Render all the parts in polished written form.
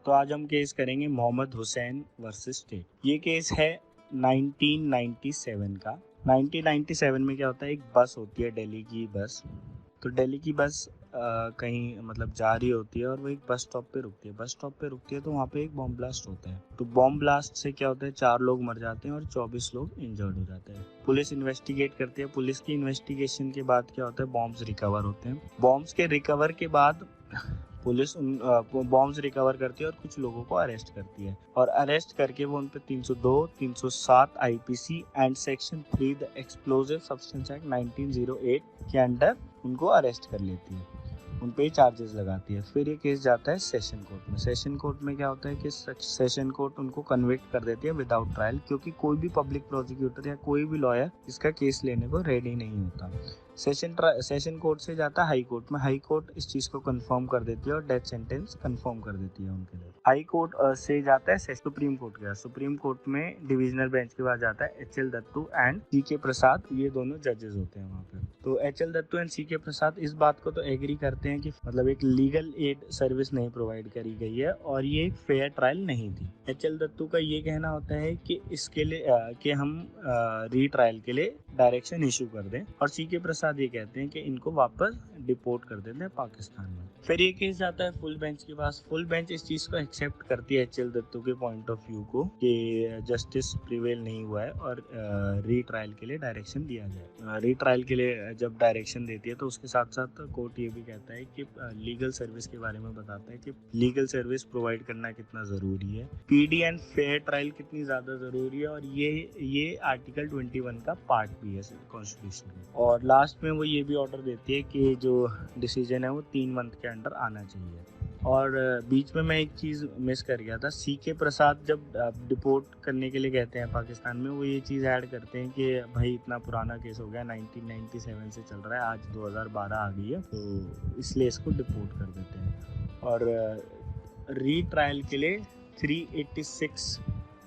तो आज हम केस करेंगे मोहम्मद हुसैन वर्सेस स्टेट। ये केस है 1997 का। 1997 में क्या होता है, एक बस होती है, दिल्ली की बस। तो दिल्ली की बस कहीं मतलब जा रही होती है और वो एक बस स्टॉप पे रुकती है। बस स्टॉप पे रुकती है तो वहाँ पे एक बॉम्ब ब्लास्ट होता है। तो बॉम्ब ब्लास्ट से क्या होता है, 4 लोग मर जाते हैं और 24 लोग इंजर्ड हो जाते हैं। पुलिस इन्वेस्टिगेट करती है। पुलिस की इन्वेस्टिगेशन के बाद क्या होता है, बॉम्ब्स रिकवर होते हैं। बॉम्ब्स के रिकवर के बाद पुलिस उन बॉम्ब्स रिकवर करती है और कुछ लोगों को अरेस्ट करती है, और अरेस्ट करके वो उन पे 302, 307 IPC and section 3 the explosive substance act 1908 के अंडर उनको अरेस्ट कर लेती है, उन पे चार्जेस लगाती है। फिर ये केस जाता है सेशन कोर्ट में। सेशन कोर्ट में क्या होता है कि सेशन कोर्ट उनको कन्विक्ट कर देती है विदाउट ट्रायल, क्योंकि कोई भी पब्लिक प्रोसिक्यूटर या कोई भी लॉयर इसका केस लेने को रेडी नहीं होता। सेशन कोर्ट से जाता है हाई कोर्ट में। हाई कोर्ट इस चीज को कंफर्म कर देती है और डेथ सेंटेंस कंफर्म कर देती है उनके लिए। हाई कोर्ट से जाता है सुप्रीम कोर्ट के। सुप्रीम कोर्ट में डिविजनल बेंच के बाद जाता है एच एल दत्तू एंड सी के प्रसाद, ये दोनों जजेस होते हैं वहाँ पे। तो एच एल दत्तू एंड सी के प्रसाद इस बात को तो एग्री करते हैं कि मतलब एक लीगल एड सर्विस नहीं प्रोवाइड करी गई है और ये एक फेयर ट्रायल नहीं थी। एच एल दत्तू का ये कहना होता है कि इसके लिए कि हम रीट्रायल के लिए डायरेक्शन इशू कर दें, और सी के प्रसाद ये कहते हैं कि इनको वापस डिपोर्ट कर देते हैं पाकिस्तान में। फिर ये केस जाता है फुल बेंच के पास। फुल बेंच इस चीज को एक्सेप्ट करती है एच एल दत्तू के पॉइंट ऑफ व्यू को कि जस्टिस प्रिवेल नहीं हुआ है और रीट्रायल के लिए डायरेक्शन दिया जाए। रीट्रायल के लिए जब डायरेक्शन देती है तो उसके साथ साथ कोर्ट ये भी कहता है कि लीगल सर्विस के बारे में बताता है कि लीगल सर्विस प्रोवाइड करना कितना जरूरी है, पीडी एंड फेयर ट्रायल कितनी ज्यादा जरूरी है, और ये आर्टिकल 21 का पार्ट भी है कॉन्स्टिट्यूशन में। और लास्ट में वो ये भी ऑर्डर देती है कि जो डिसीजन है वो 3 मंथ के अंडर आना चाहिए। और बीच में मैं एक चीज़ मिस कर गया था। सी के प्रसाद जब डिपोर्ट करने के लिए कहते हैं पाकिस्तान में, वो ये चीज़ ऐड करते हैं कि भाई इतना पुराना केस हो गया, 1997 से चल रहा है, आज 2012 आ गई है, तो इसलिए इसको डिपोर्ट कर देते हैं। और रीट्रायल के लिए 386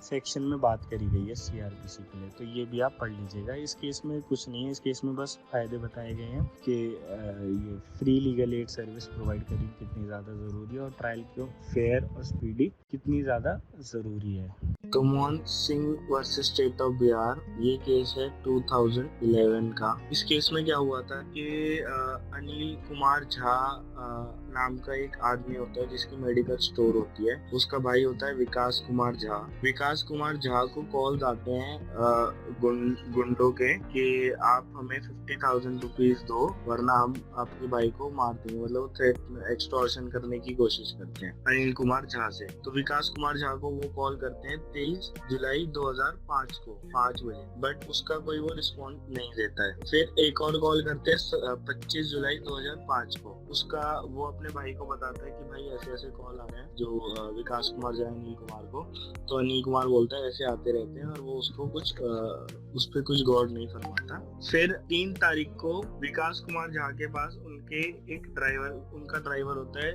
सेक्शन में बात करी गई है सीआरपीसी के लिए, तो ये भी आप पढ़ लीजिएगा। इस केस में कुछ नहीं है, इस केस में बस फायदे बताए गए हैं कि ये free legal aid service provide करनी कितनी ज़्यादा ज़रूरी है और ट्रायल को फेयर और स्पीडी कितनी ज़्यादा ज़रूरी है। तो Mohan Singh versus state of Bihar, ये केस है 2011 का। इस केस में क्या हुआ था कि अनिल कुमार झा नाम का एक आदमी होता है जिसकी मेडिकल स्टोर होती है, उसका भाई होता है विकास कुमार झा। विकास कुमार झा को कॉल्स आते हैं गुंडों के कि आप हमें 50,000 रुपीज दो वरना हम आपके भाई को मार देंगे, मतलब थ्रेट एक्सटॉर्शन करने की कोशिश करते हैं अनिल कुमार झा से। तो विकास कुमार झा को वो कॉल करते हैं 23 जुलाई 2005 को 5 बजे, बट उसका कोई वो रिस्पॉन्स नहीं देता है। फिर एक और कॉल करते हैं 25 जुलाई 2005 को, उसका वो अपने भाई को बताता है कि भाई ऐसे ऐसे कॉल आ रहे हैं जो विकास कुमार झा अनिल कुमार को। तो अनिल कुमार बोलता है ऐसे आते रहते हैं, और वो उसको कुछ उस पर कुछ गौर नहीं फरमाता। फिर 3 तारीख को विकास कुमार झा के पास उनके एक ड्राइवर, उनका ड्राइवर होता है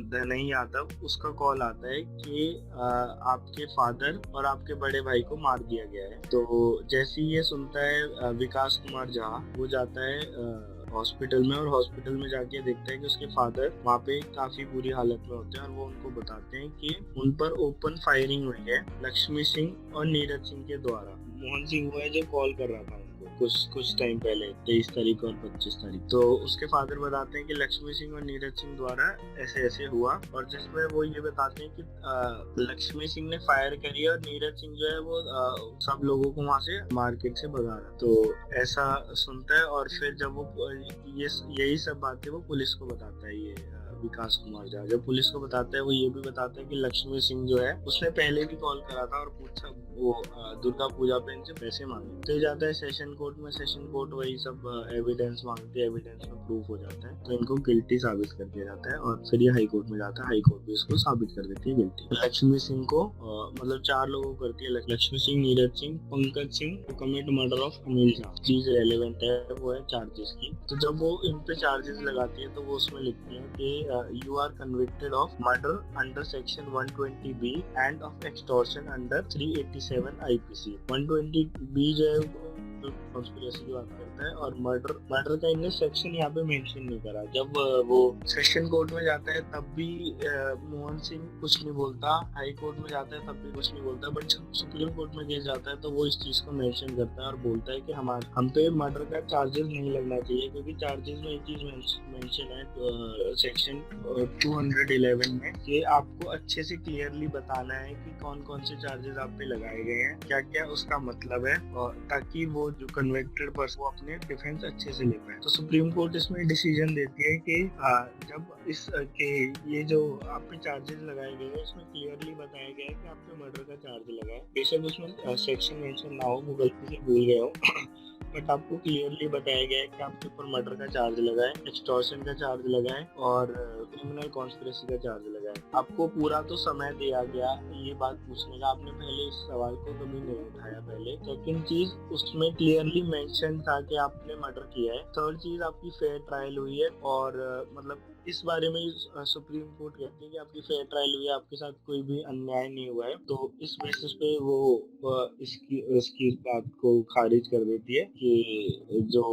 धनई यादव, उसका कॉल आता है कि आपके फादर और आपके बड़े भाई को मार दिया गया है। तो जैसे ही ये सुनता है विकास कुमार झा, वो जाता है हॉस्पिटल में, और हॉस्पिटल में जाके देखता है कि उसके फादर वहाँ पे काफी बुरी हालत में होते हैं, और वो उनको बताते हैं कि उन पर ओपन फायरिंग हुई है लक्ष्मी सिंह और नीरज सिंह के द्वारा। मोहन सिंह वो है जो कॉल कर रहा था कुछ टाइम पहले, 23 तारीख और 25 तारीख। तो उसके फादर बताते हैं कि लक्ष्मी सिंह और नीरज सिंह द्वारा ऐसे ऐसे हुआ, और जिसमें वो ये बताते हैं कि लक्ष्मी सिंह ने फायर करी और नीरज सिंह जो है वो सब लोगों को वहां से मार्केट से भगा रहा। तो ऐसा सुनता है, और फिर जब वो यही सब बातें वो पुलिस को बताता है। ये विकास कुमार झा जब पुलिस को बताता है, वो ये भी बताता है कि लक्ष्मी सिंह जो है उसने पहले भी कॉल करा था और पूछा, वो दुर्गा पूजा पे इनसे पैसे मांगे। तो जाता है सेशन कोर्ट में, सेशन कोर्ट वही सब एविडेंस मांगती है, एविडेंस में प्रूफ हो जाता है, तो इनको गिल्टी साबित कर दिया जाता है, और फिर ये हाई कोर्ट में जाता है, हाई कोर्ट भी इसको साबित कर देती है गिल्टी। लक्ष्मी सिंह को मतलब 4 लोगों को करती है, Lakshmi Singh, Neeraj Singh, Pankaj Singh to commit murder of Anil Jha. चीज रेलेवेंट है वो है चार्जेस की। तो जब वो इन पे चार्जेस लगाती है तो वो उसमें लिखती है कि you are convicted of murder under section 120B and of extortion under 387 IPC। 120B जो है कॉन्स्पिरेसी की बात करता है, सकता है। और मर्डर मर्डर का इन्हें सेक्शन यहाँ पे मेंशन नहीं करा। जब वो सेशन कोर्ट में जाता है तब भी मोहन सिंह कुछ नहीं बोलता, हाई कोर्ट में जाता है तब भी कुछ नहीं बोलता, बट जब सुप्रीम कोर्ट में केस जाता है तो वो इस चीज को मेंशन करता है और बोलता है कि हम पे मर्डर का चार्जेस नहीं लगना चाहिए, क्योंकि चार्जेस में एक चीज मेंशन है सेक्शन 211 में कि आपको अच्छे से क्लियरली बताना है कि कौन कौन से चार्जेस आप पे लगाए गए हैं, क्या क्या उसका मतलब है, और ताकि वो जो कन्विक्टेड पर्सन वो अपने डिफेंस अच्छे से ले पाए। तो सुप्रीम कोर्ट इसमें डिसीजन देती है कि जब इस के ये जो आप पे चार्जेस लगाए गए हैं इसमें क्लियरली बताया गया है कि आप पे मर्डर का चार्ज लगा है। बेशक उसमें सेक्शन मेंशन ना हो, वो गलती से भूल गए हो, बट आपको क्लियरली बताया गया है कि आपके ऊपर मर्डर का चार्ज लगा है, एक्सटॉर्शन का चार्ज लगा है और क्रिमिनल कॉन्स्पिरेसी का चार्ज लगा है। आपको पूरा तो समय दिया गया ये बात पूछने का, आपने पहले इस सवाल को कभी नहीं उठाया पहले। सेकंड चीज, उसमें क्लियरली मेंशन था कि आपने मर्डर किया है। थर्ड चीज, आपकी फेयर ट्रायल हुई है और मतलब इस बारे में सुप्रीम कोर्ट कहती है कि आपकी फेयर ट्रायल हुई है, आपके साथ कोई भी अन्याय नहीं हुआ है। तो इस बेसिस पे वो इसकी बात को खारिज कर देती है कि जो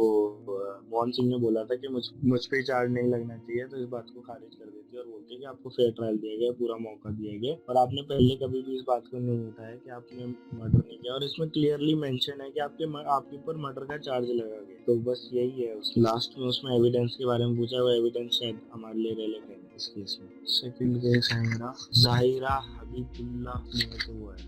मोहन सिंह ने बोला था कि मुझ पे चार्ज नहीं लगना चाहिए, तो इस बात को खारिज कर देती है और बोलती है कि आपको फेयर ट्रायल दिया गया, पूरा मौका दिया गया और आपने पहले कभी भी इस बात को नहीं उठाया कि आपने मर्डर नहीं किया। और इसमें क्लियरली मेंशन है कि आपके ऊपर मर्डर का चार्ज लगा गया। तो बस यही है। लास्ट में उसमें एविडेंस के बारे में पूछा, वो एविडेंस शायद हमारे लिए रेलेवेंट है इस केस में। सेकंड केस है मेरा जाहिरा हबीबुल्ला, वो है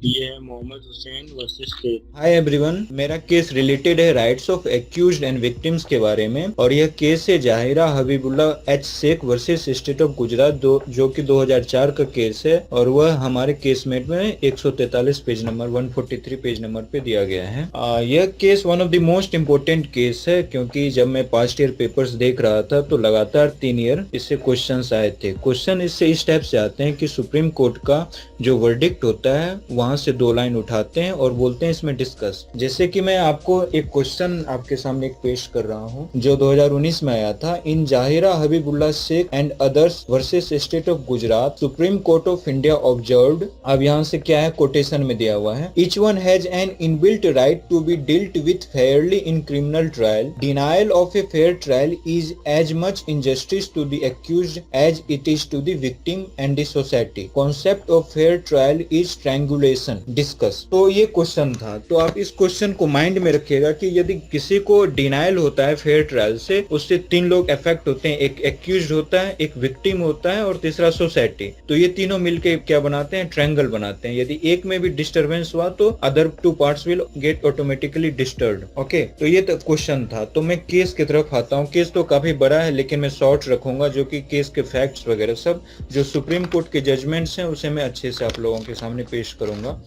ये है Mohammed Hussain versus state. Hi everyone, मेरा केस रिलेटेड है rights of accused and victims के बारे में और यह केस है Zahira Habibullah H Sheikh versus state of Gujarat जो कि 2004 का केस है और वह हमारे केसमेट में 143 पेज नंबर 143 पेज नंबर पे दिया गया है। यह case one of the most important case है क्योंकि जब मैं पास्ट ईयर पेपर्स देख रहा था तो लगातार 3 ईयर इससे क्वेश्चंस आए थे। क्वेश्चन इससे इस टाइप से आते हैं कि सुप्रीम कोर्ट का जो वर्डिक्ट होता है वहां से 2 लाइन उठाते हैं और बोलते हैं इसमें डिस्कस। जैसे कि मैं आपको एक क्वेश्चन आपके सामने एक पेश कर रहा हूँ जो 2019 में आया था। In Zahira Habibullah Sheikh and others versus state of Gujarat supreme court of India observed, अब यहाँ से क्या है कोटेशन में दिया हुआ है, each one has an inbuilt right to be dealt with fairly in criminal trial. Denial of a fair trial is as much injustice to the accused as it is to the victim and the society. Concept of fair trial is strangulation discuss. तो ये question था, तो आप इस question को mind में रखिएगा कि यदि किसी को डिनायल होता है फेयर ट्रायल से, उससे 3 लोग इफेक्ट होते हैं, एक एक्यूज्ड होता है, एक विक्टिम होता है और तीसरा सोसाइटी। तो ये तीनों मिलके क्या बनाते हैं, ट्रायंगल बनाते हैं। यदि एक में भी डिस्टर्बेंस हुआ तो other 2 parts will get automatically disturbed. Okay, तो ये तो क्वेश्चन था। तो मैं केस की तरफ आता हूँ। केस तो काफी बड़ा है लेकिन मैं शॉर्ट रखूंगा, जो कि केस के फैक्ट्स वगैरह सब जो सुप्रीम कोर्ट के जजमेंट्स हैं उसे मैं अच्छे से आप लोगों के सामने पेश करूंगा।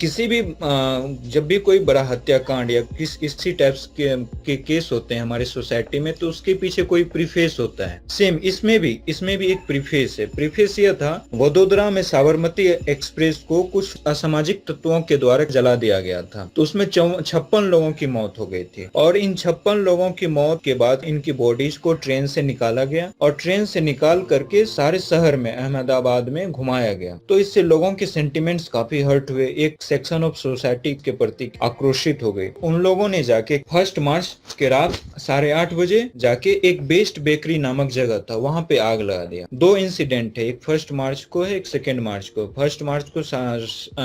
किसी भी जब भी कोई बड़ा हत्याकांड या इसी टाइप्स के केस होते हैं हमारे सोसाइटी में, तो उसके पीछे कोई प्रीफेस होता है। सेम इसमें भी एक प्रीफेस है। प्रीफेस यह था, वडोदरा में साबरमती एक्सप्रेस को कुछ असामाजिक तत्वों के द्वारा जला दिया गया था। तो उसमें 56 लोगों की मौत हो गई थी और इन 56 लोगों की मौत के बाद इनकी बॉडीज को ट्रेन से निकाला गया और ट्रेन से निकाल करके सारे शहर में अहमदाबाद में घुमाया गया। तो इससे लोगों के सेंटिमेंट्स काफी हर्ट हुए, एक सेक्शन ऑफ सोसाइटी के प्रति आक्रोशित हो गए। उन लोगों ने जाके 1 मार्च के रात 8:30 बजे जाके एक बेस्ट बेकरी नामक जगह था वहां पे आग लगा दिया। 2 इंसिडेंट है, एक 1 मार्च को है, एक 2 मार्च को। 1 मार्च को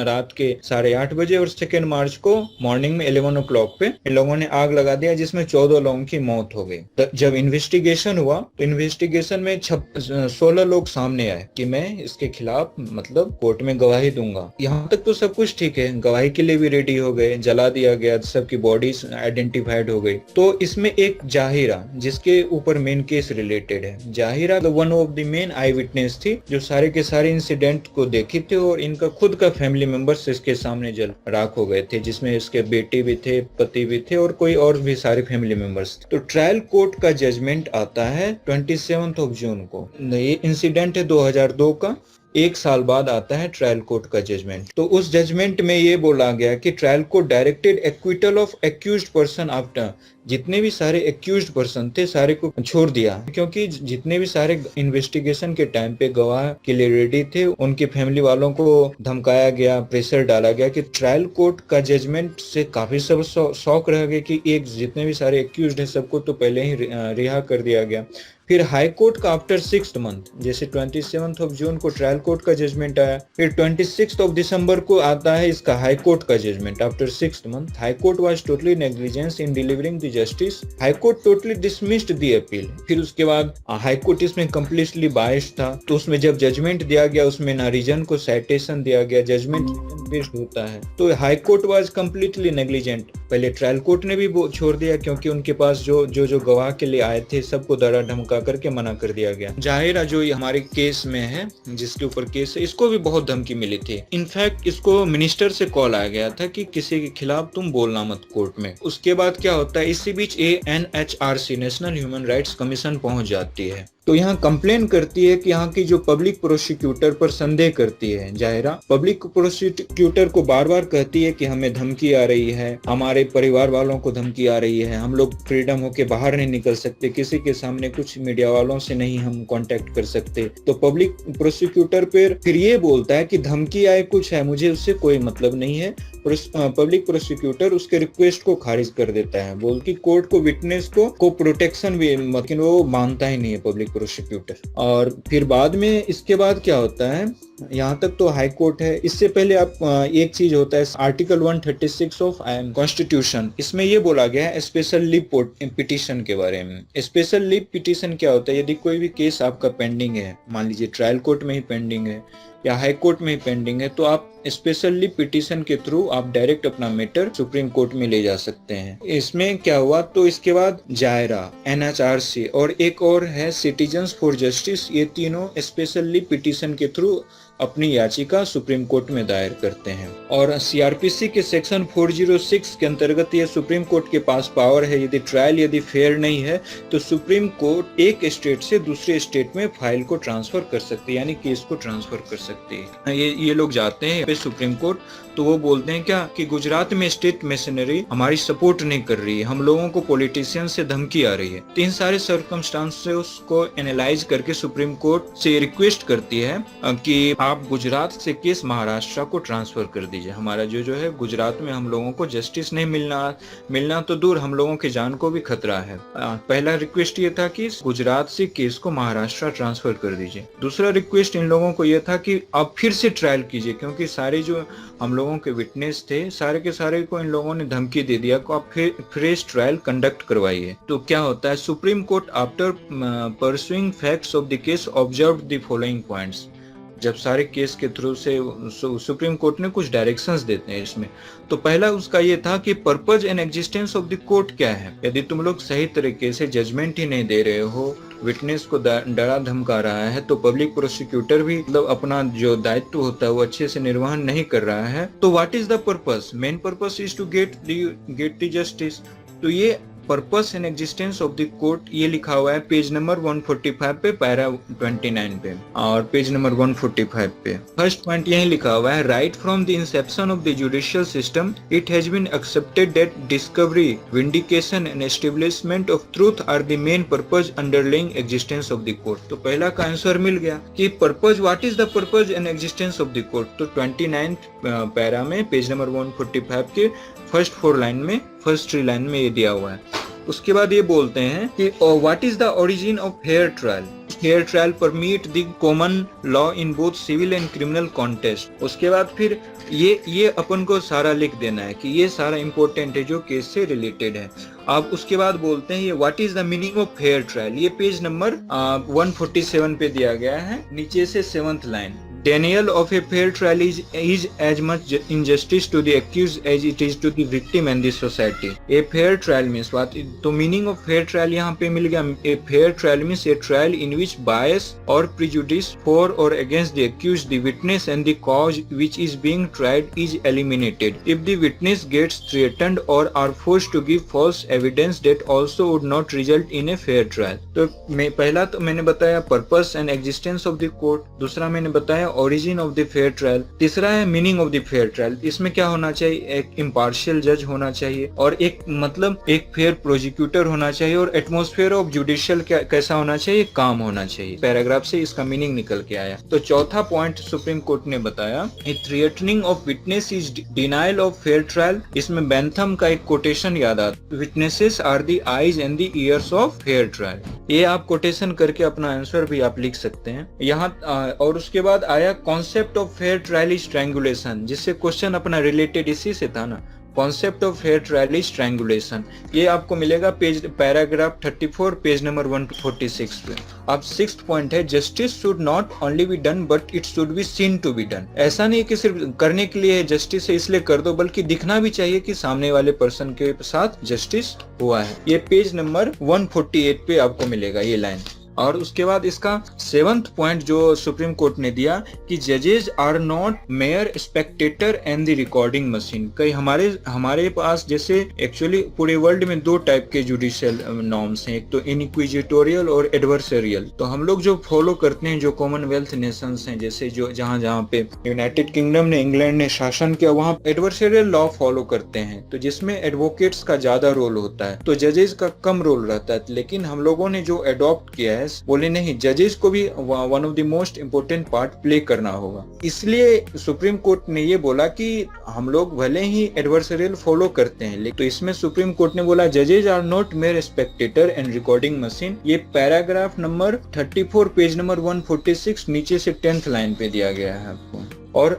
रात के 8:30 बजे और 2 मार्च को मॉर्निंग में 11 o'clock पे इन लोगों ने आग लगा दिया जिसमें 14 लोगों की मौत हो गई। जब इन्वेस्टिगेशन हुआ तो इन्वेस्टिगेशन में 16 लोग सामने आए कि मैं इसके खिलाफ मतलब कोर्ट में गवाही दूंगा। यहाँ तक तो सब कुछ ठीक है, गवाही के लिए भी रेडी हो गए, जला दिया गया, सबकी बॉडीज आइडेंटिफाइड हो गई। तो इसमें एक जाहिरा जिसके ऊपर मेन केस रिलेटेड है, Zahira one of the main eye witness थी जो सारे के सारे इंसिडेंट को देखी थी और इनका खुद का फैमिली मेंबर्स इसके सामने जल राख हो गए थे, जिसमें इसके बेटे भी थे, पति भी थे और कोई और भी सारे फैमिली मेंबर्स थे। तो ट्रायल कोर्ट का जजमेंट आता है 27 जून को। ये इंसिडेंट है 2002 का 1 साल बाद आता है ट्रायल कोर्ट का जजमेंट। तो उस जजमेंट में ये बोला गया कि trial court directed acquittal of accused person after, जितने भी सारे एक्यूज्ड पर्सन थे सारे को छोड़ दिया, क्योंकि जितने भी सारे इन्वेस्टिगेशन के टाइम पे गवाह के लिए रेडी थे उनके फैमिली वालों को धमकाया गया, प्रेशर डाला गया कि ट्रायल कोर्ट का जजमेंट से काफी सब शौक रह गए कि एक जितने भी सारे एक्यूज्ड हैं सबको तो पहले ही रिहा कर दिया गया। फिर हाई कोर्ट का आफ्टर 6th मंथ, जैसे 27 ऑफ जून को ट्रायल कोर्ट का जजमेंट आया, फिर 26 ऑफ दिसंबर को आता है इसका हाई कोर्ट का judgment after 6th month. High court was totally negligence in delivering the justice, high court totally dismissed the appeal. फिर उसके बाद हाई कोर्ट इसमें कम्प्लीटली बायस्ड था, तो उसमें जब जजमेंट दिया गया उसमें ना रीजन को साइटेशन दिया गया, जजमेंट बेस्ड होता है, तो high court was completely negligent. पहले ट्रायल कोर्ट ने भी छोड़ दिया क्योंकि उनके पास जो गवाह के लिए आए थे सबको डरा धमका करके मना कर दिया गया। जाहिरा जो हमारे केस में है, जिसके ऊपर केस है, इसको भी बहुत धमकी मिली थी। इनफैक्ट इसको मिनिस्टर से कॉल आ गया था कि किसी के खिलाफ तुम बोलना मत कोर्ट में। उसके बाद क्या होता है, इसी बीच NHRC national human rights commission पहुंच जाती है, तो यहाँ कंप्लेन करती है कि यहाँ की जो पब्लिक प्रोसिक्यूटर पर संदेह करती है। जाहिरा पब्लिक प्रोसिक्यूटर को बार बार कहती है कि हमें धमकी आ रही है, हमारे परिवार वालों को धमकी आ रही है, हम लोग फ्रीडम होके बाहर नहीं निकल सकते, किसी के सामने कुछ मीडिया वालों से नहीं हम कांटेक्ट कर सकते। तो पब्लिक प्रोसिक्यूटर फिर ये बोलता है कि धमकी आए कुछ है, मुझे उससे कोई मतलब नहीं है। पब्लिक प्रोसिक्यूटर उसके रिक्वेस्ट को खारिज कर देता है, बोल कि कोर्ट को विटनेस को प्रोटेक्शन भी, लेकिन वो मानता ही नहीं है पब्लिक प्रोसिक्यूटर। और फिर बाद में इसके बाद क्या होता है, यहाँ तक तो हाई कोर्ट है। इससे पहले आप एक चीज होता है, आर्टिकल 136 ऑफ कॉन्स्टिट्यूशन, इसमें ये बोला गया है स्पेशल लीव पिटीशन के बारे में। स्पेशल लीव पिटीशन क्या होता है, यदि कोई भी केस आपका पेंडिंग है, मान लीजिए ट्रायल कोर्ट में ही पेंडिंग है या हाई कोर्ट में ही पेंडिंग है, तो आप स्पेशल लीव पिटीशन के थ्रू आप डायरेक्ट अपना मैटर सुप्रीम कोर्ट में ले जा सकते हैं। इसमें क्या हुआ, तो इसके बाद जायरा, NHRC और एक और है सिटीजन्स फॉर जस्टिस, ये तीनों स्पेशल लीव पिटीशन के थ्रू अपनी याचिका सुप्रीम कोर्ट में दायर करते हैं। और CRPC के सेक्शन 406 के अंतर्गत ये सुप्रीम कोर्ट के पास पावर है, यदि ट्रायल यदि फेयर नहीं है तो सुप्रीम कोर्ट एक स्टेट से दूसरे स्टेट में फाइल को ट्रांसफर कर सकती है, यानी केस को ट्रांसफर कर सकती है। ये लोग जाते हैं सुप्रीम कोर्ट, तो वो बोलते हैं क्या कि गुजरात में स्टेट मशीनरी हमारी सपोर्ट नहीं कर रही है, हम लोगों को पॉलिटिशियन से धमकी आ रही है। तो इन सारे सर्कमस्टांसेस को एनालाइज करके सुप्रीम कोर्ट से रिक्वेस्ट करती है कि आप गुजरात से केस महाराष्ट्र को ट्रांसफर कर दीजिए। हमारा जो है गुजरात में हम लोगों को जस्टिस नहीं मिलना तो दूर, हम लोगों की जान को भी खतरा है। पहला रिक्वेस्ट ये था कि गुजरात से केस को महाराष्ट्र ट्रांसफर कर दीजिए। दूसरा रिक्वेस्ट इन लोगों को ये था कि आप फिर से ट्रायल कीजिए, क्योंकि सारे जो हम लोगों के विटनेस थे सारे के सारे को इन लोगों ने धमकी दे दिया को आप फ्रेश ट्रायल कंडक्ट करवाइए। तो क्या होता है, supreme court after pursuing facts of the case observe the following points. जब सारे केस के थ्रू से सुप्रीम कोर्ट ने कुछ डायरेक्शंस देते हैं इसमें, तो पहला उसका ये था कि purpose and existence of the court क्या है। यदि तुम लोग सही तरीके से जजमेंट ही नहीं दे रहे हो, विटनेस को डरा धमका रहा है, तो पब्लिक प्रोसिक्यूटर भी मतलब अपना जो दायित्व होता है वो अच्छे से निर्वहन नहीं कर रहा है, तो what is the purpose, main purpose is to get the justice. तो ये purpose and existence of the court ये लिखा हुआ है पेज नंबर 145 पे, पैरा 29 पे और पेज नंबर 145 पे। फर्स्ट पॉइंट यही लिखा हुआ है, right from the inception of the judicial system it has been accepted that discovery, vindication and establishment of truth are the main purpose underlying existence of the court. तो पहला का answer मिल गया कि purpose, what is the purpose and existence of the court. तो 29 para में page number 145 के first 4 line में, फर्स्ट 3 लाइन में ये दिया हुआ है। उसके बाद ये बोलते हैं कि what is the origin of fair trial. Fair trial permit the common law in both civil and criminal contest. उसके बाद फिर ये अपन को सारा लिख देना है कि ये सारा इंपॉर्टेंट है जो केस से रिलेटेड है। अब उसके बाद बोलते हैं ये what is the meaning of fair trial. ये पेज नंबर 147 पे दिया गया है, नीचे से 7th line. Denial of a fair trial is as much injustice to the accused as it is to the victim and the society. A fair trial means what? तो meaning of fair trial यहाँ पे मिल गया। A fair trial means a trial in which bias or prejudice for or against the accused, the witness and the cause which is being tried is eliminated. If the witness gets threatened or are forced to give false evidence, that also would not result in a fair trial. तो पहला तो मैंने बताया purpose and existence of the court, दूसरा मैंने बताया origin of the fair trial. तीसरा है meaning of the fair trial. इसमें क्या होना चाहिए, एक इम्पार्शियल जज होना चाहिए और एक फेयर प्रोसिक्यूटर होना चाहिए और एटमॉस्फेयर ऑफ जुडिशियल कैसा होना चाहिए, काम होना चाहिए। पैराग्राफ से इसका मीनिंग निकल के आया। तो चौथा पॉइंट सुप्रीम कोर्ट ने बताया, threatening of witness is denial of fair trial. इसमें बेंथम का एक कोटेशन याद आता, witnesses are the eyes and the ears of fair trial. ये आप कोटेशन करके अपना आंसर भी आप लिख सकते हैं यहाँ। और उसके बाद आया concept of fair trial is strangulation, जिससे क्वेश्चन अपना रिलेटेड इसी से था ना, concept of fair trial is strangulation. ये आपको मिलेगा पैराग्राफ 34 पेज नंबर 146 पे। अब 6th पॉइंट है, justice should not only be done but it should be seen to be done. ऐसा नहीं कि सिर्फ करने के लिए जस्टिस है इसलिए कर दो, बल्कि दिखना भी चाहिए कि सामने वाले पर्सन के साथ जस्टिस हुआ है। ये पेज नंबर 148 पे आपको मिलेगा ये लाइन। और उसके बाद इसका 7th पॉइंट जो सुप्रीम कोर्ट ने दिया कि जजेस are not mere spectator and the recording machine. कई हमारे पास जैसे एक्चुअली पूरे वर्ल्ड में 2 टाइप के जुडिशियल नॉर्म्स हैं, एक तो इनक्विजिटोरियल और एडवर्सरियल। तो हम लोग जो फॉलो करते हैं, जो कॉमनवेल्थ नेशंस हैं, जैसे जो जहाँ पे यूनाइटेड किंगडम ने, इंग्लैंड ने शासन किया, वहाँ एडवर्सरियल लॉ फॉलो करते हैं, तो जिसमें एडवोकेट्स का ज्यादा रोल होता है, तो जजेस का कम रोल रहता है। लेकिन हम लोगों ने जो अडॉप्ट किया है, बोले नहीं, जजेस को भी one of the most important part play करना होगा। इसलिए सुप्रीम कोर्ट ने ये बोला कि हम लोग भले ही एडवर्सरियल फॉलो करते हैं, लेकिन तो इसमें सुप्रीम कोर्ट ने बोला जजेस are not mere spectator and recording machine. ये पैराग्राफ नंबर 34 पेज नंबर 146 नीचे से 10th लाइन पे दिया गया है आपको। और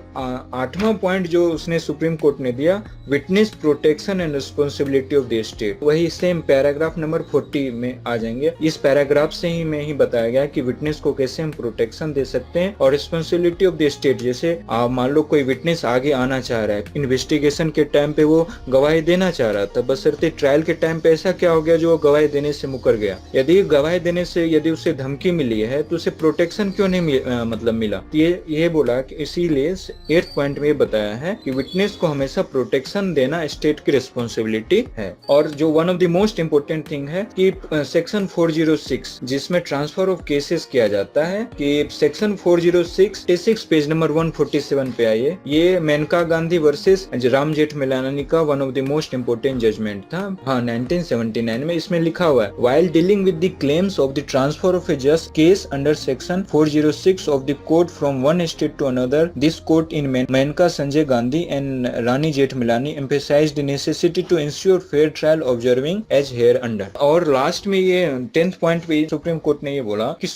8वां पॉइंट जो उसने सुप्रीम कोर्ट ने दिया, witness protection and responsibility of the state. वही सेम पैराग्राफ नंबर 40 में आ जाएंगे। इस पैराग्राफ से ही में ही बताया गया कि विटनेस को कैसे हम प्रोटेक्शन दे सकते हैं और रिस्पॉन्सिबिलिटी ऑफ द स्टेट। जैसे मान लो कोई विटनेस आगे आना चाह रहा है, इन्वेस्टिगेशन के टाइम पे वो गवाही देना चाह रहा था, बशर्ते ट्रायल के टाइम पे ऐसा क्या हो गया जो गवाही देने से मुकर गया। यदि गवाही देने से यदि उसे धमकी मिली है तो उसे प्रोटेक्शन क्यों नहीं मिला। ये बोला कि इसीलिए 8th पॉइंट में बताया है कि विटनेस को हमेशा प्रोटेक्शन देना स्टेट की रिस्पॉन्सिबिलिटी है। और जो one of the most important thing है कि सेक्शन 406 जिसमें ट्रांसफर ऑफ केसेस किया जाता है, कि सेक्शन 406 पेज नंबर 147 पे आइए। ये मेनका गांधी वर्सेस राम जेठमलानी का one of the most important judgment था, हाँ 1979 में। इसमें लिखा हुआ है, while dealing with the claims of the transfer of a just case under section 406 of the court from one state to another, this court in Menka Sanjay Gandhi and Rani Jethmalani emphasized the necessity to ensure fair trial observing as here under। और last में ये 10th point पे supreme court ने ये बोला कि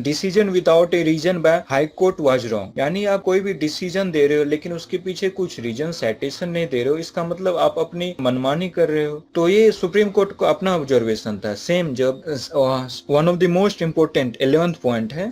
decision without a reason by high court was wrong. यानी आप कोई भी डिसीजन दे रहे हो लेकिन उसके पीछे कुछ रीजन साइटेशन नहीं दे रहे हो, इसका मतलब आप अपनी मनमानी कर रहे हो। तो ये सुप्रीम कोर्ट को अपना ऑब्जर्वेशन था। सेम जब one of the most important 11th point है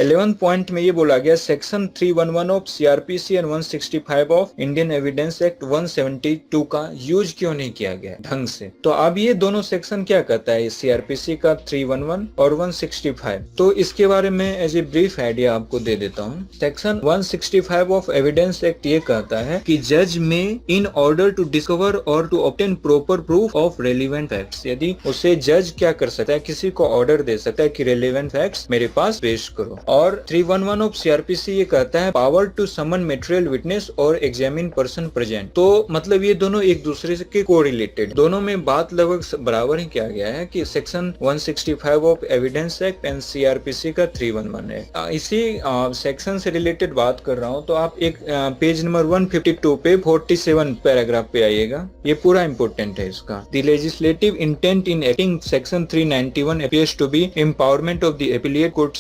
11th पॉइंट में ये बोला गया, section 311 of CrPC and 165 of Indian evidence act 172 का यूज क्यों नहीं किया गया ढंग से। तो अब ये दोनों सेक्शन क्या कहता है, सीआरपीसी का 311 और 165, तो इसके बारे में एज ए ब्रीफ आइडिया आपको दे देता हूँ। सेक्शन 165 ऑफ एविडेंस एक्ट ये कहता है कि जज में इन ऑर्डर टू डिस्कवर और to obtain proper proof of relevant facts, यदि उसे जज क्या कर सकता है, किसी को ऑर्डर दे सकता है कि रेलिवेंट फैक्ट्स मेरे पास पेश करो। और 311 ऑफ सीआरपीसी ये कहता है power to summon material witness और एग्जामिन पर्सन प्रेजेंट। तो मतलब ये दोनों एक दूसरे के को रिलेटेड, दोनों में बात लगभग बराबर ही किया गया है कि section 165 of evidence act and CrPC का 311 है। इसी सेक्शन से रिलेटेड बात कर रहा हूँ, तो आप एक पेज नंबर 152 पे 47 पैराग्राफ पे आइएगा, ये पूरा इंपोर्टेंट है इसका। The legislative intent in acting section 391 appears to be empowerment of the appellate court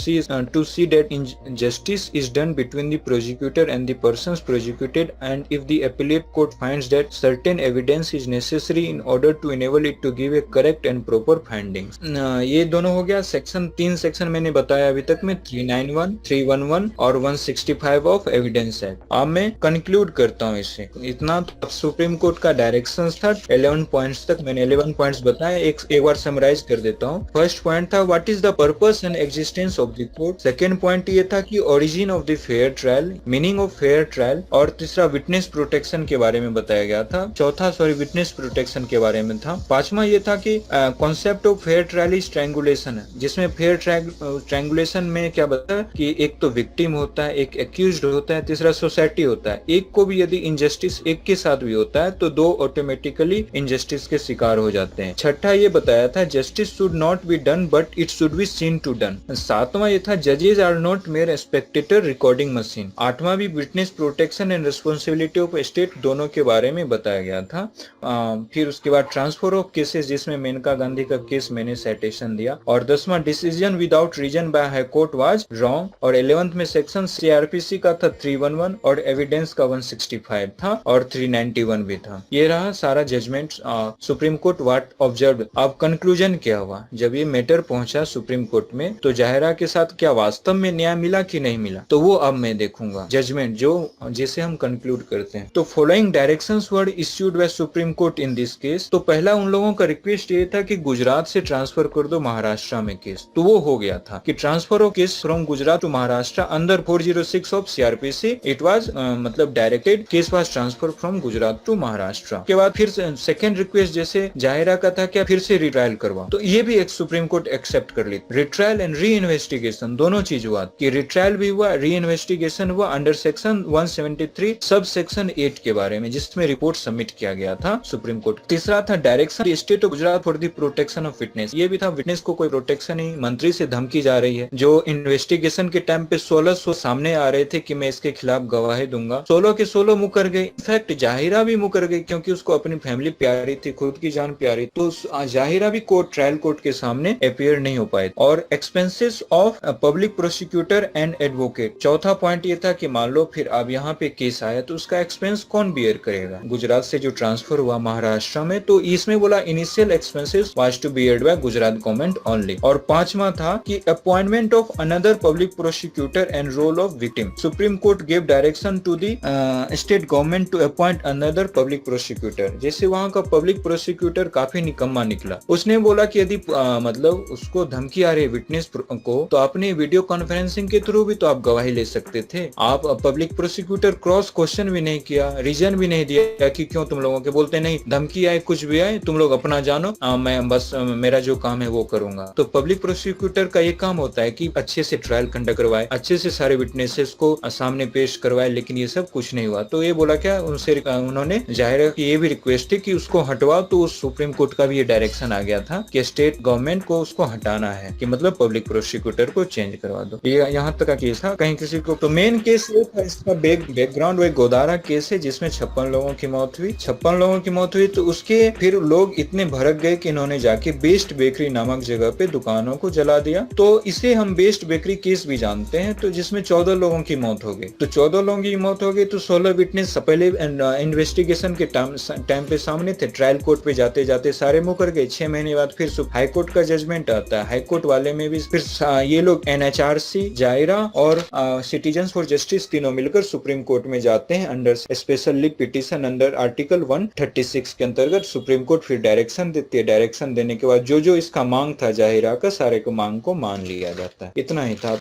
to see that injustice is done between the prosecutor and the persons prosecuted, and if the appellate court finds that certain evidence is necessary in order to enable it to give a correct and proper findings। ये दोनों हो गया section. 3 section मैंने बताया अभी तक में, 391, 311 और 165 ऑफ एविडेंस एक्ट। अब मैं कंक्लूड करता हूँ इससे। इतना सुप्रीम कोर्ट का डायरेक्शन था 11 पॉइंट्स तक, मैंने 11 पॉइंट्स बताए, एक बार समराइज कर देता हूँ। फर्स्ट पॉइंट था what is the purpose and existence of the court. Second point ये था कि origin of the fair trial, meaning of fair trial, और तीसरा विटनेस प्रोटेक्शन के बारे में बताया गया था। चौथा विटनेस प्रोटेक्शन के बारे में था। पांचवा ये था कि concept of fair trial is triangulation है, जिसमें फेयर ट्रायंगुलेशन में क्या बताया कि एक तो विक्टिम होता है, एक एक्यूज्ड होता है, तीसरा सोसाइटी होता है। एक को भी यदि इनजस्टिस एक के साथ भी होता है तो दो ऑटोमेटिकली इनजस्टिस के शिकार हो जाते हैं। छठा ये बताया था justice should not be done but it should be seen to done. सातवां ये था जजेस are not mere spectator recording machine. आठवां भी witness protection and responsibility of state दोनों के बारे में बताया गया था। फिर उसके बाद ट्रांसफर ऑफ केसेस, जिसमें मेनका गांधी का केस मैंने साइटेशन दिया। और 10वां decision without reason by high court was wrong. और 11th में सेक्शन सीआरपीसी का था 311 और एविडेंस का 165 था और 391 भी था। ये रहा सारा judgment supreme court what observe. अब कंक्लूजन क्या हुआ जब ये मैटर पहुंचा सुप्रीम कोर्ट में, तो जाहिरा के साथ क्या वास्तव में न्याय मिला कि नहीं मिला, तो वो अब मैं देखूंगा जजमेंट जो जिसे हम कंक्लूड करते हैं। तो following directions were issued by supreme court in this case. तो पहला उन लोगों का रिक्वेस्ट ये था कि गुजरात से ट्रांसफर कर दो महाराष्ट्र में केस, तो वो हो गया था कि transfer of case from Gujarat to Maharashtra under 406 of CrPC it was मतलब directed case was transfer from Gujarat to Maharashtra. के बाद फिर सेकंड रिक्वेस्ट जैसे जाहिरा का था क्या फिर से रिट्रायल करवाओ, तो ये भी एक सुप्रीम कोर्ट एक्सेप्ट कर ली। रिट्रायल एंड री इन्वेस्टिगेशन दोनों चीज हुआ कि रिट्रायल भी हुआ, री इन्वेस्टिगेशन हुआ अंडर सेक्शन 173 सब सेक्शन 8 के बारे में, जिसमें रिपोर्ट सबमिट किया गया था सुप्रीम कोर्ट। तीसरा था direction state of Gujarat for the protection of witness. ये भी था विटनेस को कोई प्रोटेक्शन नहीं, मंत्री से धमकी जा रही है। जो इन्वेस्टिगेशन के टाइम पे 1600 सामने आ रहे थे कि मैं इसके खिलाफ गवाही दूंगा, 16 के 16 मुकर गए। इनफैक्ट जाहिरा भी मुकर गई क्योंकि उसको अपनी फैमिली प्यारी थी, खुद की जान प्यारी, तो जाहिरा भी ट्रायल कोर्ट के सामने अपियर नहीं हो पाए। और expenses of public prosecutor and advocate. चौथा पॉइंट ये था कि मान लो फिर अब यहाँ पे केस आया तो उसका एक्सपेंस कौन बियर करेगा। गुजरात से जो ट्रांसफर हुआ महाराष्ट्र में, तो इसमें बोला initial expenses was to beared by Gujarat government only. और पांचवा था कि appointment of another public prosecutor and role of victim. Supreme court give direction to the state government to appoint another public prosecutor. जैसे वहाँ का पब्लिक प्रोसिक्यूटर काफी निकम्मा निकला। उसने बोला कि यदि मतलब उसको धमकी आ रही है विटनेस को, तो आपने वीडियो कॉन्फ्रेंसिंग के थ्रू भी तो आप गवाही ले सकते थे। आप पब्लिक प्रोसिक्यूटर क्रॉस क्वेश्चन भी नहीं किया, रीजन भी नहीं दिया कि क्यों तुम लोगों के बोलते नहीं, धमकी आए कुछ भी आए तुम लोग अपना जानो, मैं बस मेरा जो काम है वो करूंगा। तो पब्लिक प्रोसिक्यूटर का ये काम होता है कि अच्छे से ट्रायल कंडक्ट करवाए, अच्छे से सारे विटनेसेस को सामने पेश करवाए, लेकिन ये सब कुछ नहीं हुआ। तो ये बोला क्या उनसे, उन्होंने जाहिर ये भी रिक्वेस्ट थी कि उसको हटवाओ। तो सुप्रीम कोर्ट का भी ये डायरेक्शन आ गया था कि स्टेट गवर्नमेंट को उसको हटाना है, कि मतलब पब्लिक प्रोसिक्यूटर को चेंज करवा दो। ये यहाँ तक का केस था। कहीं किसी को तो मेन केस ये था, इसका बैकग्राउंड वो गोदारा केस है जिसमें 56 लोगों की मौत हुई। 56 लोगों की मौत हुई तो उसके फिर लोग इतने भड़क गए कि इन्होंने जाके बेस्ट बेकरी नामक जगह पे दुकानों को जला दिया। तो इसे हम बेस्ट बेकरी केस भी जानते हैं, तो जिसमें 14 लोगों की मौत हो गई। तो 14 लोगों की मौत हो गई तो 16 विटनेस पहले इन्वेस्टिगेशन के टाइम पे सामने थे, ट्रायल कोर्ट पे जाते जाते सारे मुकर गए। 6 महीने बाद फिर हाई कोर्ट का जजमेंट आता है। हाई कोर्ट वाले में भी फिर ये लोग एनएचआरसी, जायरा और सिटीजन्स फॉर जस्टिस तीनों मिलकर सुप्रीम कोर्ट में जाते हैं under special leave petition under article 136 के अंतर्गत। सुप्रीम कोर्ट फिर डायरेक्शन देती है। डायरेक्शन देने के बाद जो जो इसका मांग था जाहिरा का, सारे को मांग को मान लिया जाता है। इतना ही था।